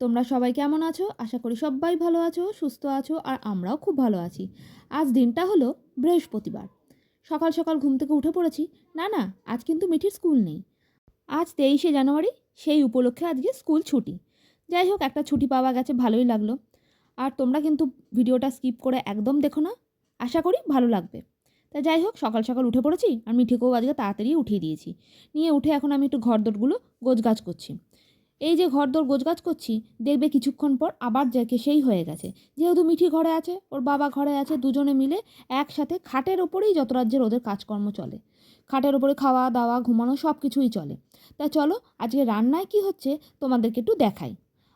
তোমরা সবাই কেমন আছো? আশা করি সবাই ভালো আছো, সুস্থ আছো আর আমরাও খুব ভালো আছি। আজ দিনটা হলো বৃহস্পতিবার। সকাল সকাল ঘুম থেকে উঠে পড়েছি। না, আজ কিন্তু মিঠির স্কুল নেই। আজ 23শে জানুয়ারি, সেই উপলক্ষে আজকে স্কুল ছুটি। যাই হোক, একটা ছুটি পাওয়া গেছে, ভালোই লাগলো। আর তোমরা কিন্তু ভিডিওটা স্কিপ করে একদম দেখো না, আশা করি ভালো লাগবে। তা যাই হোক, সকাল সকাল উঠে পড়েছি আর মিঠিকেও আজকে তাড়াতাড়ি উঠিয়ে দিয়েছি। নিয়ে উঠে এখন আমি একটু ঘরদোরগুলো গোছগাছ করছি। এই যে ঘরদোর গোছগাছ করছি, দেখবে কিছুক্ষণ পর আবার যাকে সেই হয়ে গেছে। যেহেতু মিঠি ঘরে আছে, ওর বাবা ঘরে আছে, দুজনে মিলে একসাথে খাটের ওপরেই যত রাজ্যের ওদের কাজকর্ম চলে। খাটের ওপরে খাওয়া দাওয়া ঘুমানো সব কিছুই চলে। তা চলো, আজকে রান্নায় কি হচ্ছে তোমাদেরকে একটু দেখাই।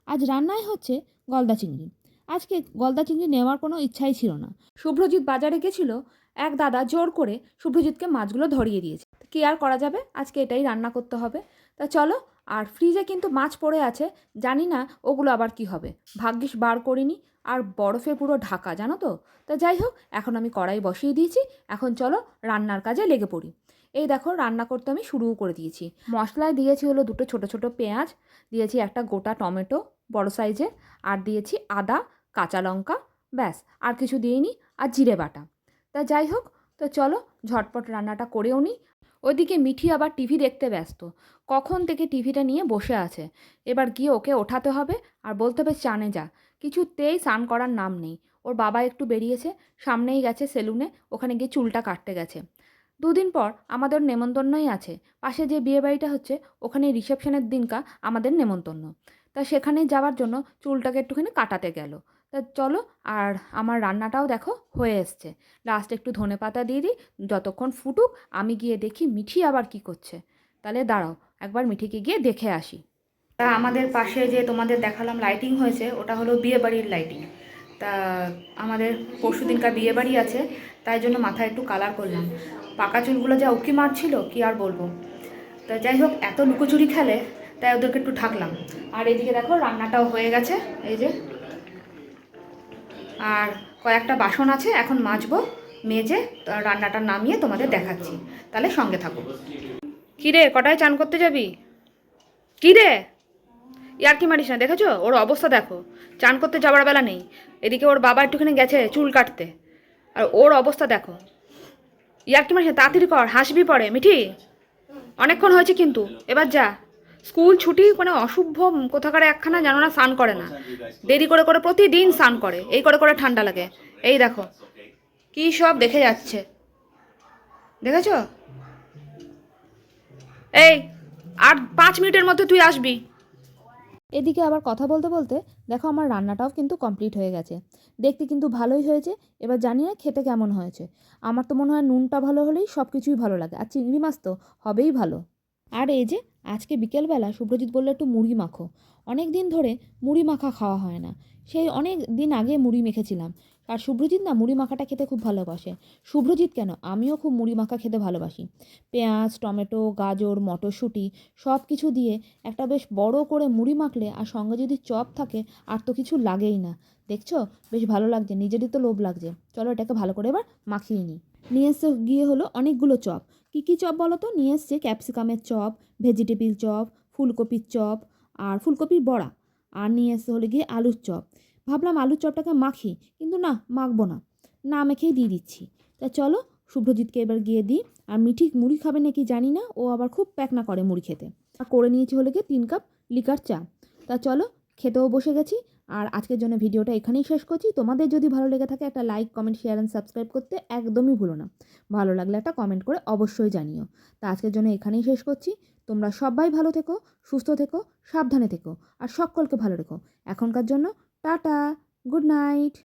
আজ রান্নায় হচ্ছে গলদা চিংড়ি। আজকে গলদা চিংড়ি নেওয়ার কোনো ইচ্ছাই ছিল না। শুভ্রজিৎ বাজারে গেছিল, এক দাদা জোর করে শুভ্রজিৎকে মাছগুলো ধরিয়ে দিয়েছে। কি আর করা যাবে, আজকে এটাই রান্না করতে হবে। তা চলো। আর ফ্রিজে কিন্তু মাছ পড়ে আছে, জানি না ওগুলো আবার কি হবে। ভাগ্যিস বার করিনি, আর বরফে পুরো ঢাকা, জানো তো। তা যাই হোক, এখন আমি কড়াই বসিয়ে দিয়েছি। এখন চলো রান্নার কাজে লেগে পড়ি। এই দেখো, রান্না করতে আমি শুরুও করে দিয়েছি। মশলায় দিয়েছি হলো দুটো ছোট ছোট পেঁয়াজ, দিয়েছি একটা গোটা টমেটো বড় সাইজে, আর দিয়েছি আদা, কাঁচা লঙ্কা, ব্যাস, আর কিছু দিইনি, আর জিরে বাটা। তা যাই হোক, তো চলো ঝটপট রান্নাটা করেও নিই। ওইদিকে মিঠি আবার টিভি দেখতে ব্যস্ত। কখন থেকে টিভিটা নিয়ে বসে আছে। এবার গিয়ে ওকে ওঠাতে হবে আর বলতে হবে চানে যা। কিছুতেই স্নান করার নাম নেই। ওর বাবা একটু বেরিয়েছে, সামনেই গেছে সেলুনে, ওখানে গিয়ে চুলটা কাটতে গেছে। দুদিন পর আমাদের নেমন্তন্নই আছে। পাশে যে বিয়েবাড়িটা হচ্ছে, ওখানে রিসেপশনের দিনকা আমাদের নেমন্তন্ন। তা সেখানে যাওয়ার জন্য চুলটাকে একটুখানি কাটাতে গেল। তা চলো। আর আমার রান্নাটাও দেখো হয়ে এসছে। লাস্টে একটু ধনেপাতা দিয়ে দিই, যতক্ষণ ফুটুক আমি গিয়ে দেখি মিঠি আবার কি করছে। তাহলে দাঁড়াও, একবার মিঠিকে গিয়ে দেখে আসি। তা আমাদের পাশে যে তোমাদের দেখালাম লাইটিং হয়েছে, ওটা হলো বিয়েবাড়ির লাইটিং। তা আমাদের পরশু দিনকার বিয়েবাড়ি আছে, তাই জন্য মাথায় একটু কালার করলাম। পাকা চুলগুলো যা উঁকি মারছিল কি আর বলবো। তা যাই হোক, এত লুকোচুরি খেলে, তাই ওদেরকে একটু ঢাকলাম। আর এদিকে দেখো রান্নাটাও হয়ে গেছে, এই যে। আর কয়েকটা বাসন আছে, এখন মাজবো। মেজে রান্নাটা নামিয়ে তোমাদের দেখাচ্ছি, তাহলে সঙ্গে থাকো। কী রে, কটায় চান করতে যাবি? কী রে, ইয়ার কি মারিস না, দেখেছো ওর অবস্থা দেখো। চান করতে যাওয়ার বেলা নেই। এদিকে ওর বাবা একটুখানি গেছে চুল কাটতে, আর ওর অবস্থা দেখো। ইয়ার কি মারিস না, তাড়াতাড়ি কর, হাসবি পরে। মিঠি, অনেকক্ষণ হয়েছে কিন্তু, এবার যা। স্কুল ছুটি, মানে অশুভ কোথাকার একখানা জানো না, স্নান করে না। দেরি করে করে প্রতিদিন স্নান করে, এই করে করে ঠান্ডা লাগে। এই দেখো কি সব দেখে যাচ্ছে, দেখেছো? এই, আর 5 মিনিটের মধ্যে তুই আসবি। এদিকে আবার কথা বলতে বলতে দেখো আমার রান্নাটাও কিন্তু কমপ্লিট হয়ে গেছে। দেখতে কিন্তু ভালোই হয়েছে। এবার জানি না খেতে কেমন হয়েছে। আমার তো মনে হয় নুনটা ভালো হলেই সব কিছুই ভালো লাগে, আর চিংড়ি মাছ তো হবেই ভালো। আর এই যে, আজকে বিকেলবেলা শুভ্রজিৎ বললো একটু মুড়ি মাখো। অনেক দিন ধরে মুড়ি মাখা খাওয়া হয় না। সেই অনেক দিন আগে মুড়ি মেখেছিলাম। আর শুভ্রজিৎ না মুড়ি মাখাটা খেতে খুব ভালোবাসে। শুভ্রজিৎ কেন, আমিও খুব মুড়ি মাখা খেতে ভালোবাসি। পেঁয়াজ, টমেটো, গাজর, মটরশুঁটি সব কিছু দিয়ে একটা বেশ বড় করে মুড়ি মাখলে, আর সঙ্গে যদি চপ থাকে, আর তো কিছু লাগেই না। দেখছো, বেশ ভালো লাগছে, নিজেরই তো লোভ লাগছে। চলো এটাকে ভালো করে এবার মাখিয়ে নিই। নিয়ে এসে গিয়ে হলো অনেকগুলো চপ। কী কী চপ বলো তো? নিয়ে এসছে ক্যাপসিকামের চপ, ভেজিটেবিল চপ, ফুলকপির চপ, আর ফুলকপির বড়া। আর নিয়ে এসে হলে গিয়ে আলুর চপ। ভাবলাম আলুর চপটাকে মাখি, কিন্তু না, মাখবো না, না মেখেই দিয়ে দিচ্ছি। তা চলো, শুভ্রজিৎকে এবার গিয়ে দিই। আর মিঠি মুড়ি খাবে নাকি জানি না, ও আবার খুব প্যাকনা করে মুড়ি খেতে। করে নিয়েছি হলে গিয়ে 3 কাপ লিকার চা। তা চলো, খেতেও বসে গেছি। আর আজকের জন্য ভিডিওটা এখানেই শেষ করছি। তোমাদের যদি ভালো লেগে থাকে, একটা like, comment, share and subscribe করতে একদমই ভুলো না। ভালো লাগলে একটা কমেন্ট করে অবশ্যই জানিও। তা আজকের জন্য এখানেই শেষ করছি। তোমরা সবাই ভালো থেকো, সুস্থ থেকো, সাবধানে থেকো, আর সকলকে ভালো রেখো। এখনকার জন্য টাটা, গুড নাইট।